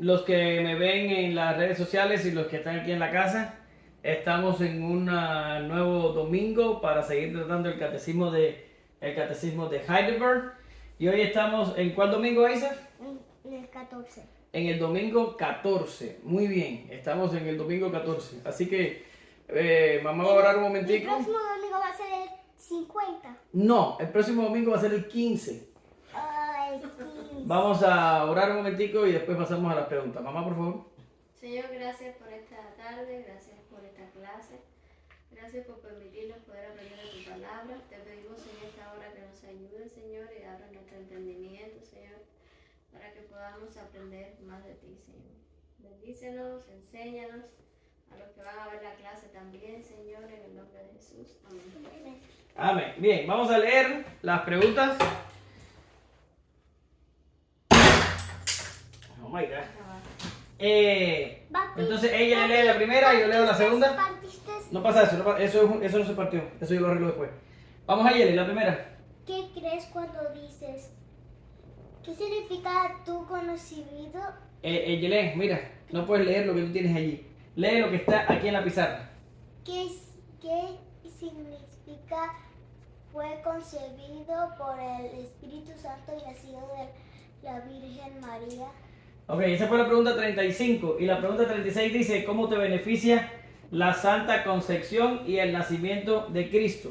los que me ven en las redes sociales y los que están aquí en la casa. Estamos en un nuevo domingo para seguir tratando el catecismo de Heidelberg. Y hoy estamos, ¿en cuál domingo, Isa? En el 14. En el domingo 14. Muy bien, estamos en el domingo 14. Así que, mamá va a orar un momentico. ¿El próximo domingo va a ser el 50? No, el próximo domingo va a ser el 15. Ay, 15. Vamos a orar un momentico y después pasamos a las preguntas. Mamá, por favor. Señor, gracias por esta tarde, gracias por esta clase, gracias por permitirnos poder aprender de tu palabra. Te pedimos en esta hora que nos ayude, Señor, y abra nuestro entendimiento, Señor, para que podamos aprender más de ti, Señor. Bendícenos, enséñanos, a los que van a ver la clase también, Señor, en el nombre de Jesús. Amén. Amén. Bien, vamos a leer las preguntas. Oh my God. Entonces ella lee la primera y yo leo la segunda. No pasa eso, eso no se partió. Eso yo lo arreglo después. Vamos a leer la primera. ¿Qué crees cuando dices? ¿Qué significa tu conocimiento? Yelén, mira, no puedes leer lo que tú tienes allí. Lee lo que está aquí en la pizarra. ¿Qué significa fue concebido por el Espíritu Santo y nacido de la Virgen María? Ok, esa fue la pregunta 35. Y la pregunta 36 dice, ¿cómo te beneficia la Santa Concepción y el nacimiento de Cristo?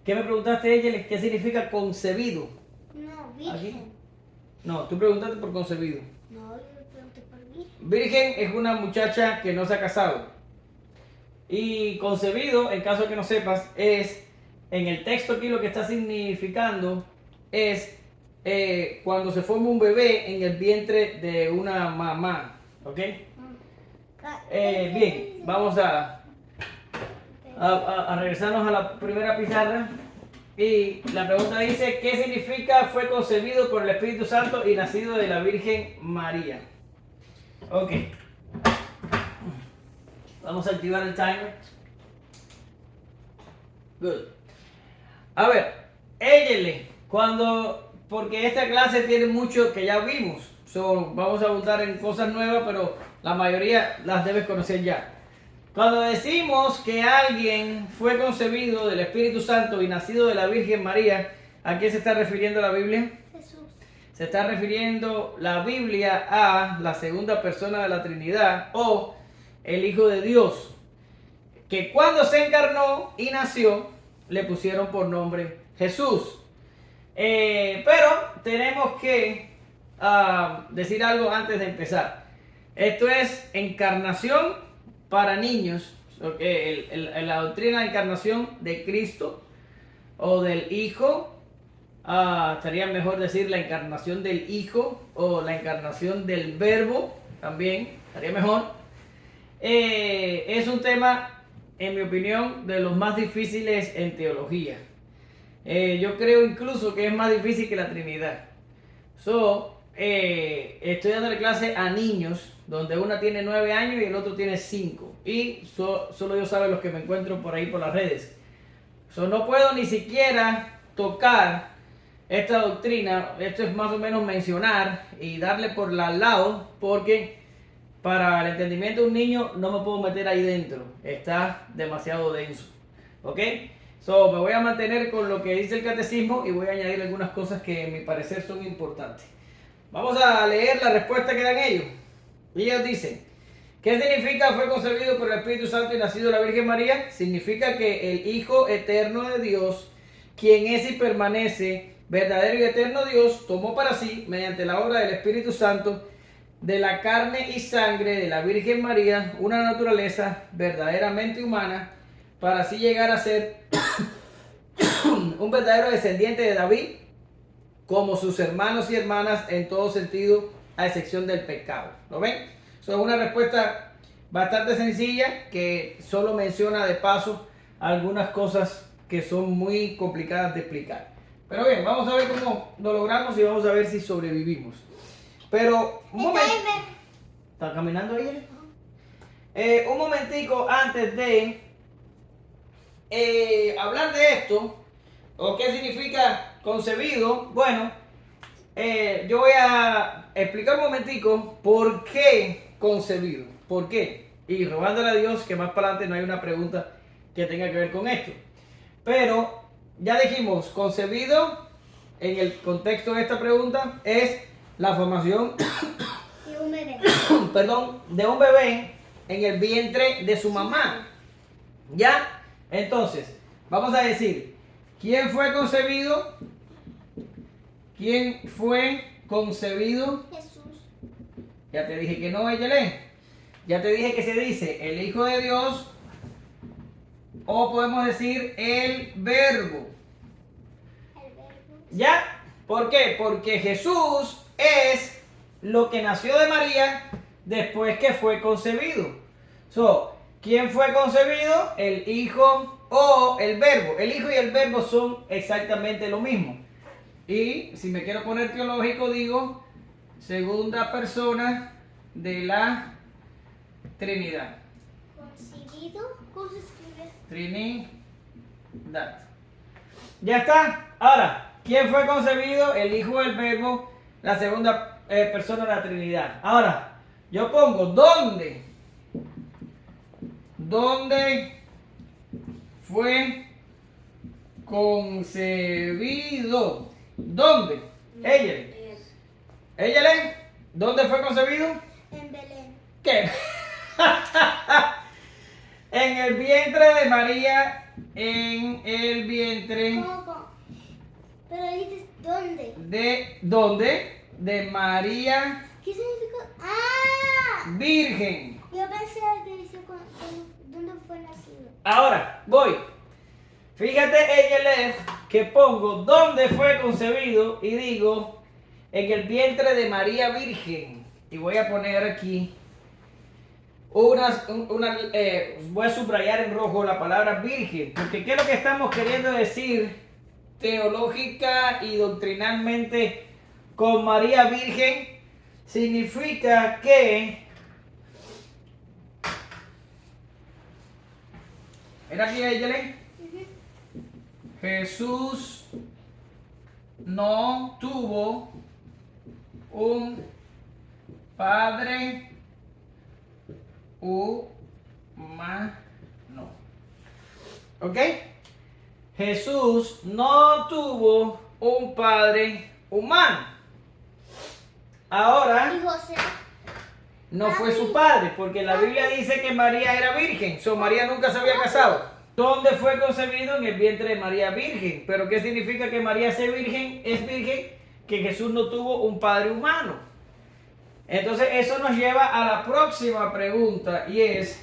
¿Qué me preguntaste, ella? ¿Qué significa concebido? No, Virgen. ¿Aquí? No, tú preguntaste por concebido. No, yo me pregunté por Virgen. Virgen es una muchacha que no se ha casado. Y concebido, en caso de que no sepas, es, en el texto aquí lo que está significando es cuando se forma un bebé en el vientre de una mamá. ¿Ok? Bien, vamos a regresarnos a la primera pizarra. Y la pregunta dice, ¿qué significa fue concebido por el Espíritu Santo y nacido de la Virgen María? Ok. Vamos a activar el timer. Good. A ver, éllele, porque esta clase tiene mucho que ya vimos. Vamos a abundar en cosas nuevas, pero la mayoría las debes conocer ya. Cuando decimos que alguien fue concebido del Espíritu Santo y nacido de la Virgen María, ¿a qué se está refiriendo la Biblia? Jesús. Se está refiriendo la Biblia a la segunda persona de la Trinidad o el Hijo de Dios, que cuando se encarnó y nació, le pusieron por nombre Jesús. Pero tenemos que decir algo antes de empezar. Esto es encarnación para niños, la doctrina de encarnación de Cristo o del Hijo, estaría mejor decir la encarnación del Hijo o la encarnación del Verbo, también estaría mejor. Es un tema, en mi opinión, de los más difíciles en teología. Yo creo incluso que es más difícil que la Trinidad. Estoy dándole clase a niños, donde una tiene 9 años y el otro tiene 5. Y solo Dios sabe los que me encuentro por ahí por las redes. No puedo ni siquiera tocar esta doctrina. Esto es más o menos mencionar y darle por al lado, porque para el entendimiento de un niño no me puedo meter ahí dentro. Está demasiado denso. ¿Ok? Me voy a mantener con lo que dice el catecismo y voy a añadir algunas cosas que a mi parecer son importantes. Vamos a leer la respuesta que dan ellos. Ellos dicen, ¿qué significa fue concebido por el Espíritu Santo y nacido de la Virgen María? Significa que el Hijo eterno de Dios, quien es y permanece verdadero y eterno Dios, tomó para sí, mediante la obra del Espíritu Santo, de la carne y sangre de la Virgen María, una naturaleza verdaderamente humana, para así llegar a ser un verdadero descendiente de David, como sus hermanos y hermanas en todo sentido, a excepción del pecado. ¿Lo ven? Es una respuesta bastante sencilla que solo menciona de paso algunas cosas que son muy complicadas de explicar. Pero bien, vamos a ver cómo lo logramos y vamos a ver si sobrevivimos. Pero un momento. ¿Está caminando ahí? Un momentico antes de hablar de esto, o qué significa concebido. Bueno, yo voy a explicar un momentico por qué concebido. ¿Por qué? Y rogándole a Dios que más para adelante no hay una pregunta que tenga que ver con esto. Pero ya dijimos, concebido en el contexto de esta pregunta es la formación Y un bebé. perdón, de un bebé en el vientre de su mamá. ¿Ya? Entonces, vamos a decir, ¿quién fue concebido? ¿Quién fue concebido? Jesús. Ya te dije que no, Eyelé. Ya te dije que se dice el Hijo de Dios o podemos decir el Verbo. El verbo. ¿Ya? ¿Por qué? Porque Jesús es lo que nació de María después que fue concebido. ¿Quién fue concebido? El Hijo o el Verbo. El Hijo y el Verbo son exactamente lo mismo. Y si me quiero poner teológico, digo segunda persona de la Trinidad. Concebido. ¿Cómo se escribe? Trinidad. Ya está. Ahora, ¿quién fue concebido? El Hijo del Verbo, la segunda persona de la Trinidad. Ahora, yo pongo ¿dónde? ¿Dónde fue concebido? ¿Dónde? Ella. Ella, ¿dónde fue concebido? En Belén. ¿Qué? En el vientre de María, en el vientre ¿Cómo? Pero dijiste, ¿dónde? de ¿dónde? De María ¿Qué significa? ¡Ah! Virgen. Yo pensé que decía dónde fue nacido. Ahora, voy. Fíjate, ella que pongo ¿dónde fue concebido? Y digo en el vientre de María Virgen. Y voy a poner aquí voy a subrayar en rojo la palabra virgen, porque ¿qué es lo que estamos queriendo decir teológica y doctrinalmente con María Virgen? Significa que ¿era aquí Ayelen? Jesús no tuvo un padre humano. ¿Ok? Jesús no tuvo un padre humano. Ahora Y José. no fue su padre, porque la Biblia dice que María era virgen. María nunca se había casado. ¿Dónde fue concebido? En el vientre de María Virgen. ¿Pero qué significa que María sea virgen? Es virgen, que Jesús no tuvo un padre humano. Entonces eso nos lleva a la próxima pregunta y es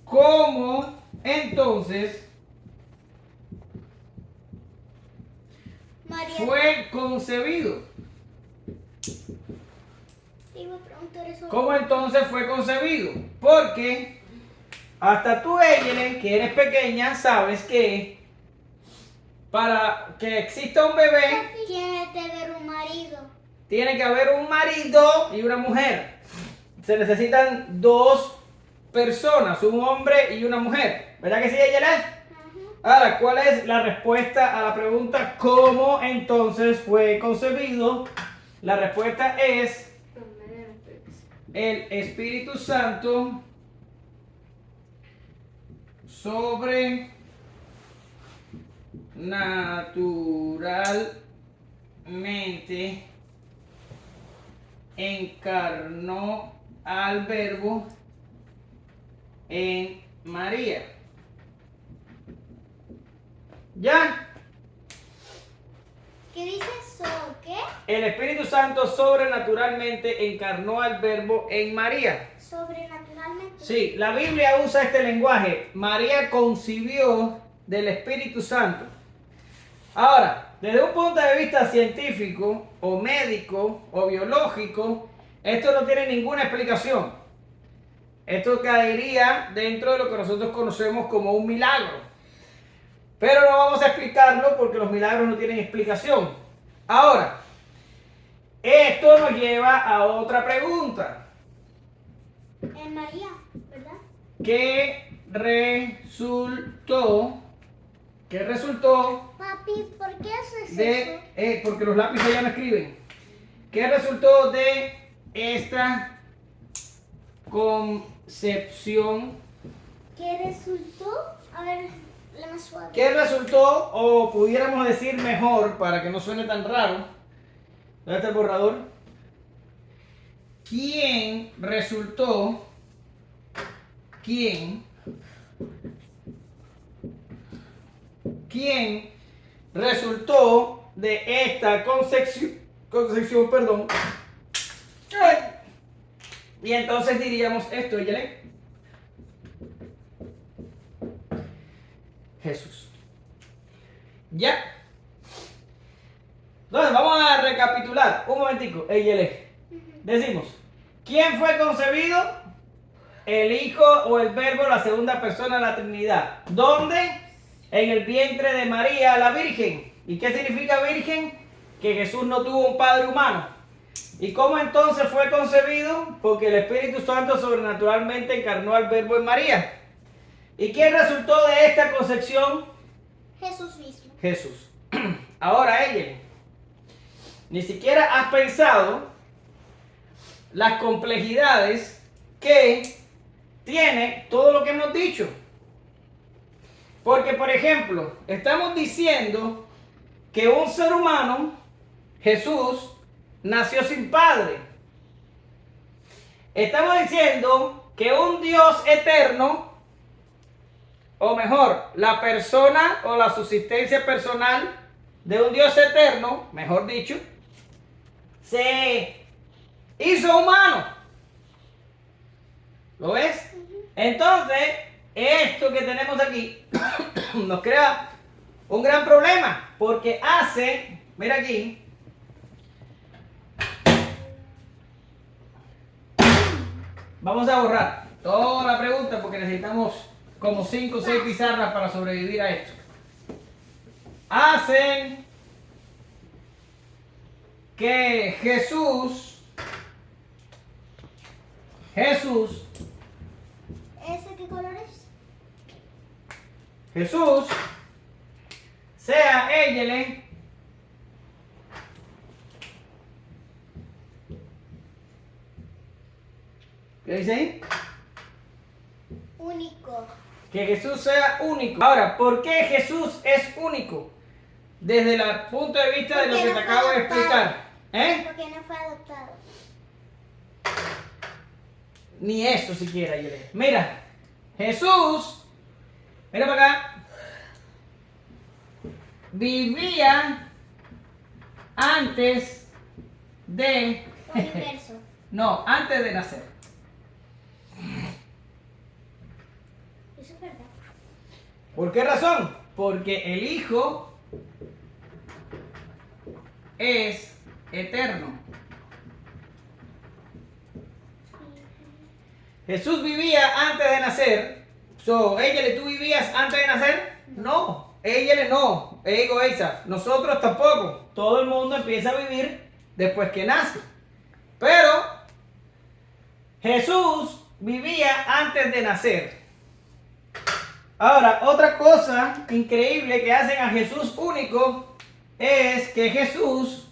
¿cómo entonces María. fue concebido? Te iba a preguntar eso. ¿Cómo entonces fue concebido? Porque hasta tú, Eyelen, que eres pequeña, sabes que para que exista un bebé Tiene que haber un marido. tiene que haber un marido y una mujer. Se necesitan dos personas, un hombre y una mujer. ¿Verdad que sí, Eyelen? Ahora, ¿cuál es la respuesta a la pregunta ¿cómo entonces fue concebido? La respuesta es el Espíritu Santo sobrenaturalmente encarnó al Verbo en María. ¿Ya? ¿Qué dice eso? ¿Qué? El Espíritu Santo sobrenaturalmente encarnó al Verbo en María. Sobrenaturalmente. Sí, la Biblia usa este lenguaje. María concibió del Espíritu Santo. Ahora, desde un punto de vista científico, o médico, o biológico, esto no tiene ninguna explicación. Esto caería dentro de lo que nosotros conocemos como un milagro. Pero no vamos a explicarlo porque los milagros no tienen explicación. Ahora, esto nos lleva a otra pregunta. En María, ¿verdad? ¿Qué resultó? ¿Qué resultó Papi, ¿por qué haces eso? de... porque los lápices ya no escriben. ¿Qué resultó de esta concepción? ¿Qué resultó? A ver, la más suave. ¿Qué resultó, o pudiéramos decir mejor, para que no suene tan raro? ¿Dónde está el borrador? ¿Quién resultó? ¿Quién resultó de esta concepción, perdón? Ay. Y entonces diríamos esto, Yelén. Jesús. Ya. Entonces vamos a recapitular un momentico. Yelén. Decimos, ¿quién fue concebido? El Hijo o el Verbo, la segunda persona de la Trinidad. ¿Dónde? En el vientre de María, la Virgen. ¿Y qué significa virgen? Que Jesús no tuvo un padre humano. ¿Y cómo entonces fue concebido? Porque el Espíritu Santo sobrenaturalmente encarnó al Verbo en María. ¿Y quién resultó de esta concepción? Jesús mismo. Jesús. Ahora, ella, ni siquiera has pensado las complejidades que tiene todo lo que hemos dicho. Porque, por ejemplo, estamos diciendo que un ser humano, Jesús, nació sin padre. Estamos diciendo que un Dios eterno, o mejor, la persona o la subsistencia personal de un Dios eterno, mejor dicho, se hizo humano. ¿Lo ves? Entonces, esto que tenemos aquí nos crea un gran problema, porque hace, mira aquí, vamos a borrar toda la pregunta porque necesitamos como 5 o 6 pizarras para sobrevivir a esto. Hacen que Jesús ¿Ese qué color es? Jesús sea Él, ¿qué dice ahí? Único. Que Jesús sea único. Ahora, ¿por qué Jesús es único? Desde el punto de vista de lo que te acabo de explicar. Porque no fue adoptado. Ni eso siquiera, Yelena. Mira, Jesús, mira para acá, vivía antes de... Universo. No, antes de nacer. Eso es verdad. ¿Por qué razón? Porque el Hijo es eterno. Jesús vivía antes de nacer. ¿Tú vivías antes de nacer? No, no, ego esa. Nosotros tampoco. Todo el mundo empieza a vivir después que nace. Pero Jesús vivía antes de nacer. Ahora, otra cosa increíble que hacen a Jesús único es que Jesús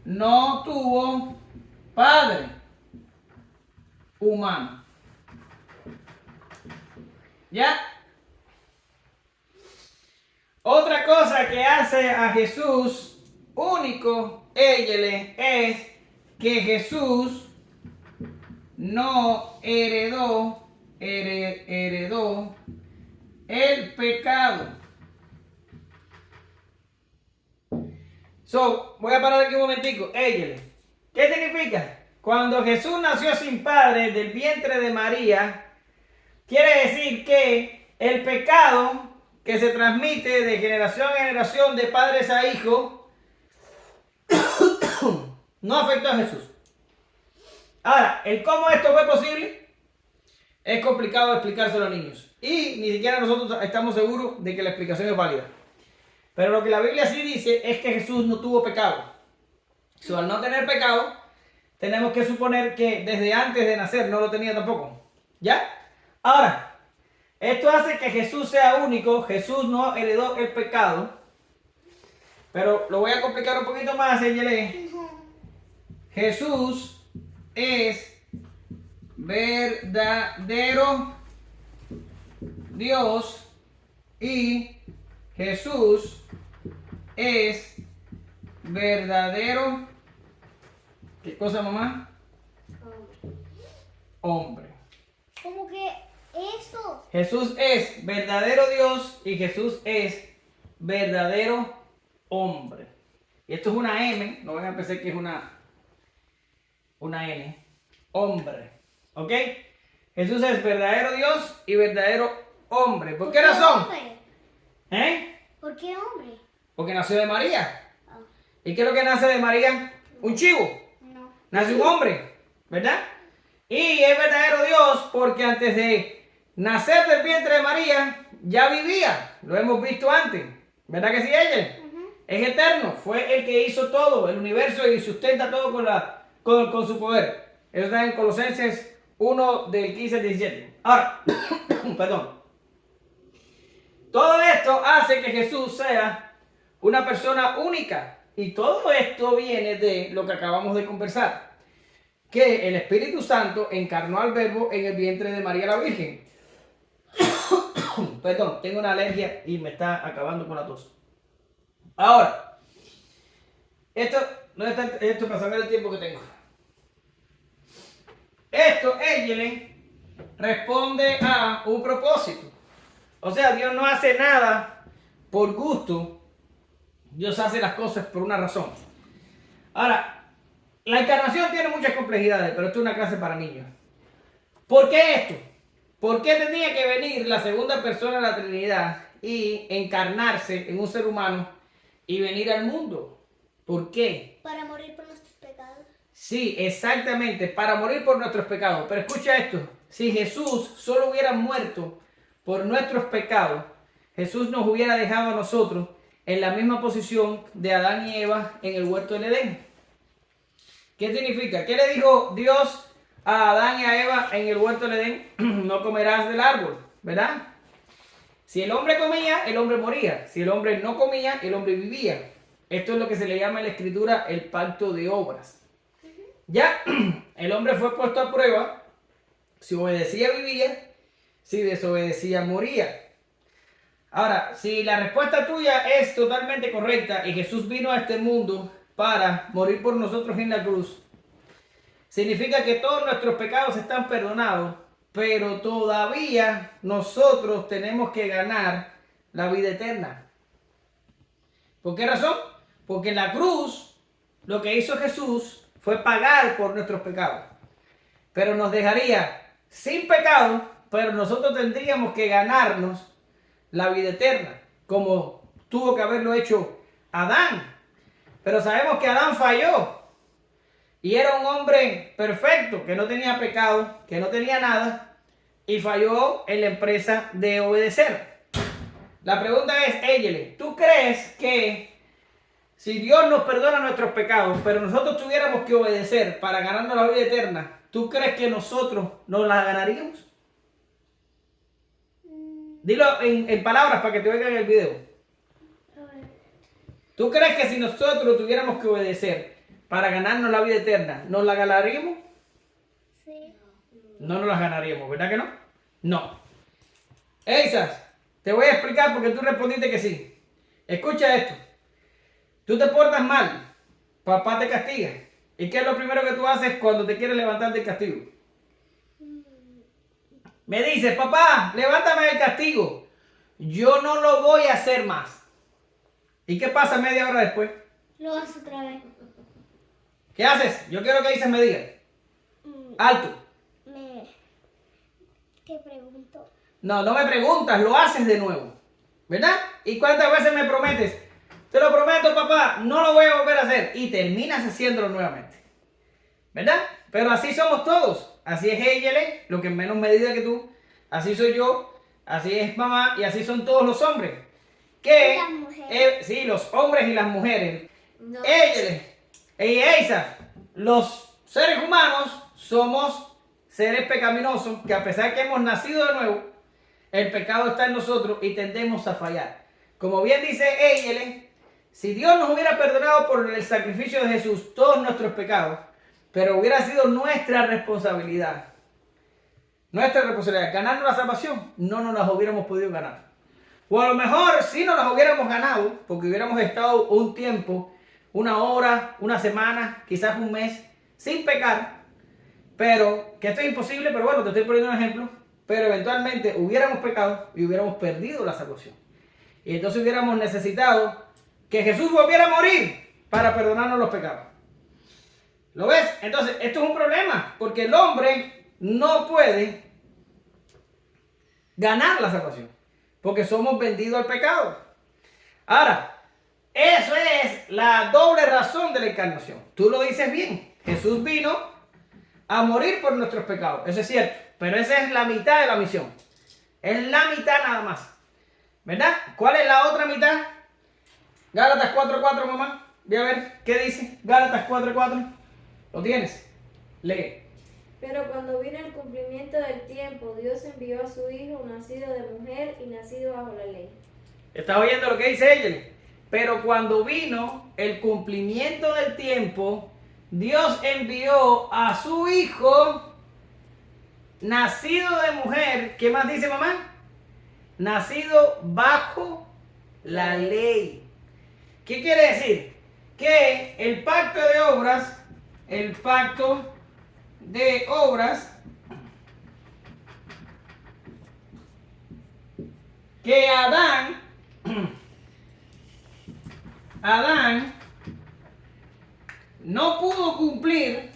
no tuvo padre humano. ¿Ya? Otra cosa que hace a Jesús único, es que Jesús no heredó el pecado. Voy a parar aquí un momentico. ¿Qué significa? Cuando Jesús nació sin padre del vientre de María, quiere decir que el pecado que se transmite de generación en generación, de padres a hijos, no afectó a Jesús. Ahora, el cómo esto fue posible es complicado explicárselo a los niños. Y ni siquiera nosotros estamos seguros de que la explicación es válida. Pero lo que la Biblia sí dice es que Jesús no tuvo pecado. Al no tener pecado, tenemos que suponer que desde antes de nacer no lo tenía tampoco. ¿Ya? Ahora, esto hace que Jesús sea único. Jesús no heredó el pecado. Pero lo voy a complicar un poquito más, Jesús es verdadero Dios y Jesús es verdadero, ¿qué cosa, mamá? Hombre. ¿Cómo que eso? Jesús es verdadero Dios y Jesús es verdadero hombre. Y esto es una M, no van a pensar que es una N. Hombre. ¿Ok? Jesús es verdadero Dios y verdadero hombre. ¿Por qué razón? Hombre? ¿Eh? ¿Por qué hombre? Porque nació de María. Ah, ¿Y qué es lo que nace de María? Un chivo. no. Nace un hombre, ¿verdad? Y es verdadero Dios porque antes de nacer del vientre de María ya vivía. Lo hemos visto antes. ¿Verdad que sí, ella? Es eterno. Fue el que hizo todo, el universo, y sustenta todo con su poder. Eso está en Colosenses 1 del 15 al 17. Ahora, perdón. Todo esto hace que Jesús sea una persona única. Y todo esto viene de lo que acabamos de conversar. Que el Espíritu Santo encarnó al Verbo en el vientre de María la Virgen. Perdón, tengo una alergia y me está acabando con la tos. Ahora, ¿dónde está esto para saber el tiempo que tengo? Esto, Égele, responde a un propósito. O sea, Dios no hace nada por gusto. Dios hace las cosas por una razón. Ahora, la encarnación tiene muchas complejidades, pero esto es una clase para niños. ¿Por qué esto? ¿Por qué tenía que venir la segunda persona de la Trinidad y encarnarse en un ser humano y venir al mundo? ¿Por qué? Para morir por nuestros pecados. Sí, exactamente, para morir por nuestros pecados. Pero escucha esto, si Jesús solo hubiera muerto por nuestros pecados, Jesús nos hubiera dejado a nosotros en la misma posición de Adán y Eva en el huerto del Edén. ¿Qué significa? ¿Qué le dijo Dios a Adán y a Eva en el huerto del Edén? No comerás del árbol, ¿verdad? Si el hombre comía, el hombre moría. Si el hombre no comía, el hombre vivía. Esto es lo que se le llama en la Escritura el pacto de obras. Ya el hombre fue puesto a prueba. Si obedecía, vivía. Si desobedecía, moría. Ahora, si la respuesta tuya es totalmente correcta y Jesús vino a este mundo para morir por nosotros en la cruz, significa que todos nuestros pecados están perdonados, pero todavía nosotros tenemos que ganar la vida eterna. ¿Por qué razón? Porque en la cruz lo que hizo Jesús fue pagar por nuestros pecados, pero nos dejaría sin pecado, pero nosotros tendríamos que ganarnos la vida eterna, como tuvo que haberlo hecho Adán. Pero sabemos que Adán falló y era un hombre perfecto, que no tenía pecado, que no tenía nada, y falló en la empresa de obedecer. La pregunta es, Égele, ¿tú crees que si Dios nos perdona nuestros pecados, pero nosotros tuviéramos que obedecer para ganarnos la vida eterna, ¿tú crees que nosotros nos la ganaríamos? Dilo en palabras para que te oigan el video. ¿Tú crees que si nosotros tuviéramos que obedecer para ganarnos la vida eterna, nos la ganaríamos? Sí. No nos la ganaríamos, ¿verdad que no? No. Eisas, te voy a explicar porque tú respondiste que sí. Escucha esto. Tú te portas mal, papá te castiga. ¿Y qué es lo primero que tú haces cuando te quieres levantar del castigo? Me dices, papá, levántame del castigo. Yo no lo voy a hacer más. ¿Y qué pasa media hora después? Lo haces otra vez. ¿Qué haces? Yo quiero que Isa me diga. Alto. Te pregunto. No, no me preguntas, lo haces de nuevo. ¿Verdad? ¿Y cuántas veces me prometes? Te lo prometo, papá, no lo voy a volver a hacer. Y terminas haciéndolo nuevamente. ¿Verdad? Pero así somos todos. Así es Égele, lo que en menos medida que tú. Así soy yo. Así es mamá. Y así son todos los hombres. Que, Y las mujeres. sí, los hombres y las mujeres. No. Égele y Eisa, los seres humanos somos seres pecaminosos que a pesar que hemos nacido de nuevo, el pecado está en nosotros y tendemos a fallar. Como bien dice Égele, si Dios nos hubiera perdonado por el sacrificio de Jesús todos nuestros pecados, pero hubiera sido nuestra responsabilidad. Nuestra responsabilidad, ganarnos la salvación, no nos las hubiéramos podido ganar. O a lo mejor sí nos las hubiéramos ganado, porque hubiéramos estado un tiempo, una hora, una semana, quizás un mes, sin pecar. Pero, que esto es imposible, pero bueno, te estoy poniendo un ejemplo. Pero eventualmente hubiéramos pecado y hubiéramos perdido la salvación. Y entonces hubiéramos necesitado que Jesús volviera a morir para perdonarnos los pecados. ¿Lo ves? Entonces, esto es un problema, porque el hombre no puede ganar la salvación, porque somos vendidos al pecado. Ahora, eso es la doble razón de la encarnación. Tú lo dices bien. Jesús vino a morir por nuestros pecados. Eso es cierto. Pero esa es la mitad de la misión. Es la mitad nada más. ¿Verdad? ¿Cuál es la otra mitad? Gálatas 4:4, mamá. Voy a ver qué dice. Gálatas 4:4. ¿Lo tienes? Lee. Pero cuando vino el cumplimiento del tiempo, Dios envió a su Hijo, nacido de mujer y nacido bajo la ley. ¿Estás oyendo lo que dice ella? Pero cuando vino el cumplimiento del tiempo, Dios envió a su Hijo, nacido de mujer. ¿Qué más dice mamá? Nacido bajo la ley. ¿Qué quiere decir? Que el pacto de obras, que Adán no pudo cumplir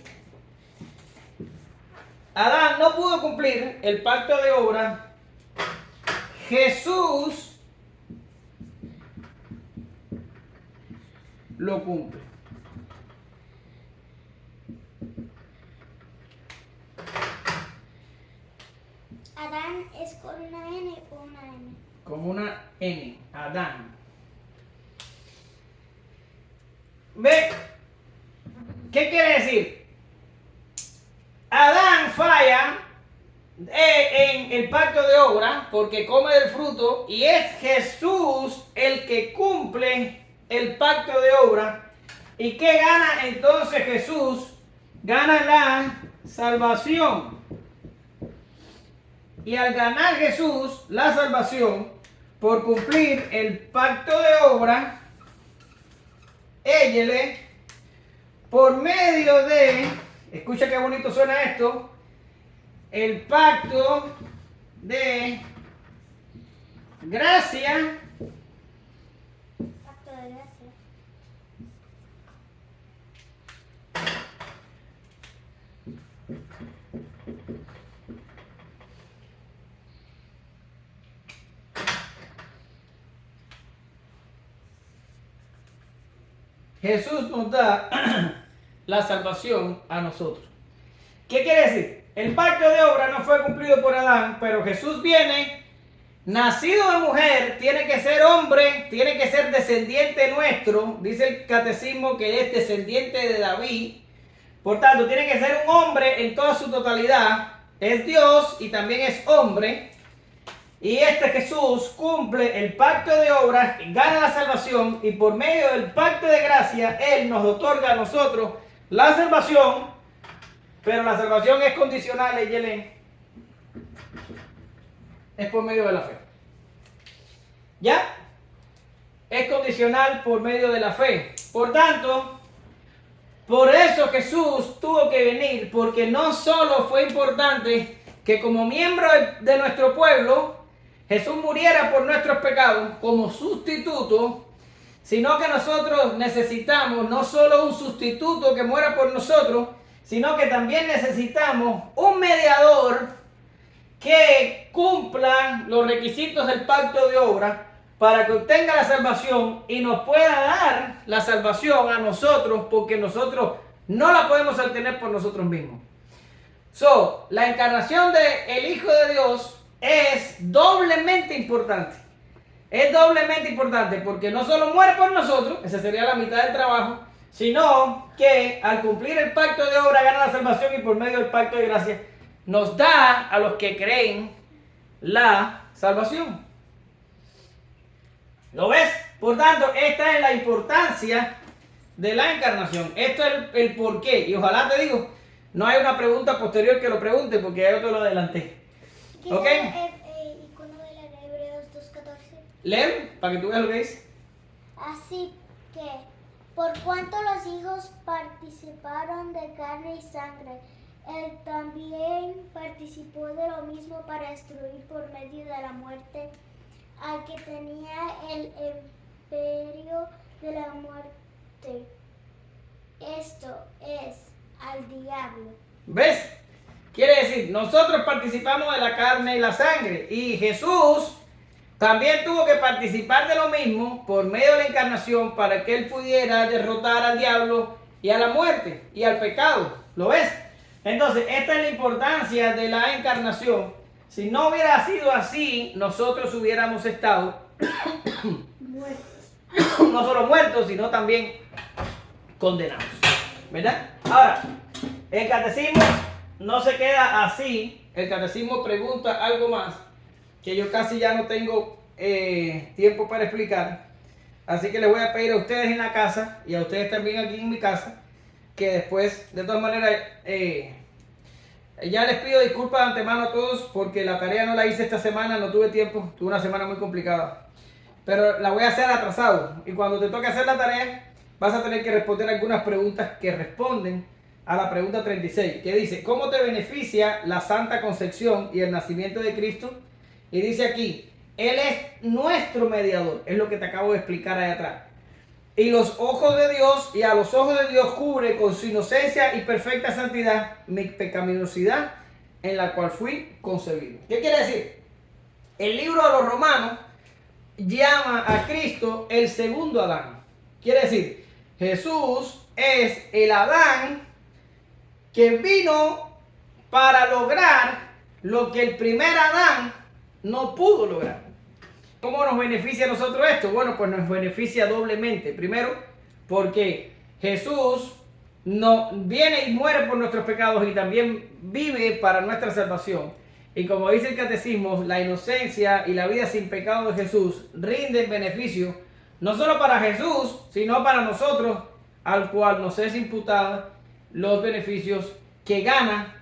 el pacto de obras. Jesús lo cumple. Adán es con una N o una M. Como una N, Adán. ¿Ve? ¿Qué quiere decir? Adán falla en el pacto de obra porque come del fruto, y es Jesús el que cumple el pacto de obra. ¿Y qué gana entonces Jesús? Gana la salvación. Y al ganar Jesús la salvación por cumplir el pacto de obra, ella, por medio de, escucha qué bonito suena esto, el pacto de gracia. Pacto de gracia. Jesús nos da la salvación a nosotros. ¿Qué quiere decir? El pacto de obra no fue cumplido por Adán, pero Jesús viene, nacido de mujer, tiene que ser hombre, tiene que ser descendiente nuestro. Dice el catecismo que es descendiente de David. Por tanto, tiene que ser un hombre en toda su totalidad. Es Dios y también es hombre. Y este Jesús cumple el pacto de obras, gana la salvación, y por medio del pacto de gracia, Él nos otorga a nosotros la salvación. Pero la salvación es condicional, Yelén. Es por medio de la fe. ¿Ya? Es condicional por medio de la fe. Por tanto, por eso Jesús tuvo que venir, porque no solo fue importante que como miembro de nuestro pueblo, Jesús muriera por nuestros pecados como sustituto, sino que nosotros necesitamos no solo un sustituto que muera por nosotros, sino que también necesitamos un mediador que cumpla los requisitos del pacto de obra para que obtenga la salvación y nos pueda dar la salvación a nosotros, porque nosotros no la podemos obtener por nosotros mismos. La encarnación del Hijo de Dios es doblemente importante. Es doblemente importante porque no solo muere por nosotros, esa sería la mitad del trabajo, sino que al cumplir el pacto de obra gana la salvación, y por medio del pacto de gracia nos da a los que creen la salvación. ¿Lo ves? Por tanto, esta es la importancia de la encarnación. Esto es el por qué. Y ojalá te digo, no hay una pregunta posterior que lo pregunte porque ya yo te lo adelanté. ¿Ok? ¿Y cuándo voy a leer Hebreos 2:14? Lee para que tú veas lo que dice. Así que, por cuanto los hijos participaron de carne y sangre, él también participó de lo mismo para destruir por medio de la muerte al que tenía el imperio de la muerte. Esto es al diablo. ¿Ves? Quiere decir, nosotros participamos de la carne y la sangre. Y Jesús también tuvo que participar de lo mismo por medio de la encarnación para que él pudiera derrotar al diablo y a la muerte y al pecado. ¿Lo ves? Entonces, esta es la importancia de la encarnación. Si no hubiera sido así, nosotros hubiéramos estado no solo muertos, sino también condenados. ¿Verdad? Ahora, el catecismo no se queda así. El catecismo pregunta algo más que yo casi ya no tengo tiempo para explicar. Así que les voy a pedir a ustedes en la casa y a ustedes también aquí en mi casa que después, de todas maneras, ya les pido disculpas de antemano a todos porque la tarea no la hice esta semana, no tuve tiempo, tuve una semana muy complicada. Pero la voy a hacer atrasado y cuando te toque hacer la tarea vas a tener que responder algunas preguntas que responden a la pregunta 36, que dice, ¿cómo te beneficia la Santa Concepción y el nacimiento de Cristo? Y dice aquí, Él es nuestro mediador, es lo que te acabo de explicar ahí atrás. Y los ojos de Dios, y a los ojos de Dios cubre con su inocencia y perfecta santidad mi pecaminosidad en la cual fui concebido. ¿Qué quiere decir? El libro de los Romanos llama a Cristo el segundo Adán. Quiere decir, Jesús es el Adán que vino para lograr lo que el primer Adán no pudo lograr. ¿Cómo nos beneficia a nosotros esto? Bueno, pues nos beneficia doblemente. Primero, porque Jesús no viene y muere por nuestros pecados y también vive para nuestra salvación. Y como dice el catecismo, la inocencia y la vida sin pecado de Jesús rinden beneficio no solo para Jesús, sino para nosotros, al cual nos es imputada los beneficios que gana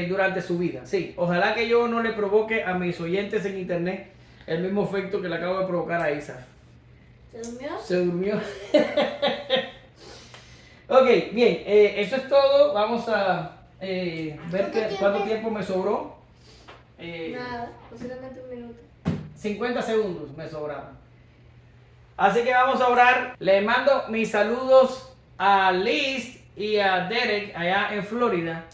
durante su vida. Sí, ojalá que yo no le provoque a mis oyentes en internet el mismo efecto que le acabo de provocar a Isa. ¿Se durmió? Se durmió. Ok, bien, eso es todo. Vamos a ver cuánto tiempo me sobró. Nada, posiblemente un minuto. 50 segundos me sobraron. Así que vamos a orar. Le mando mis saludos a Liz y a Derek allá en Florida.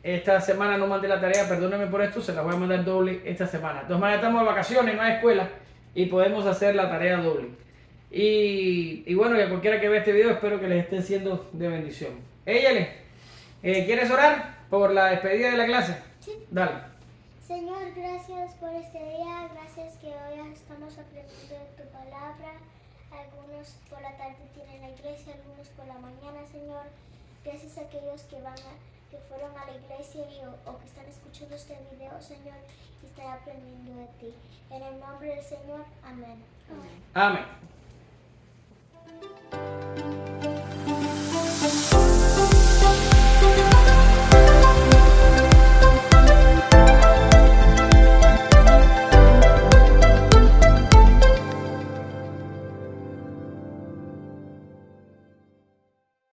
Esta semana no mandé la tarea, perdónenme por esto, se la voy a mandar doble esta semana. De todas maneras estamos de vacaciones, no hay escuela y podemos hacer la tarea doble. Y bueno, y a cualquiera que vea este video espero que les esté siendo de bendición. Éyale, ¿quieres orar por la despedida de la clase? Sí. Dale. Señor, gracias por este día, gracias que hoy estamos aprendiendo de tu palabra. Algunos por la tarde tienen la iglesia, algunos por la mañana, Señor. Gracias a aquellos que fueron a la iglesia o que están escuchando este video, Señor, y están aprendiendo de ti. En el nombre del Señor, amén. Amén.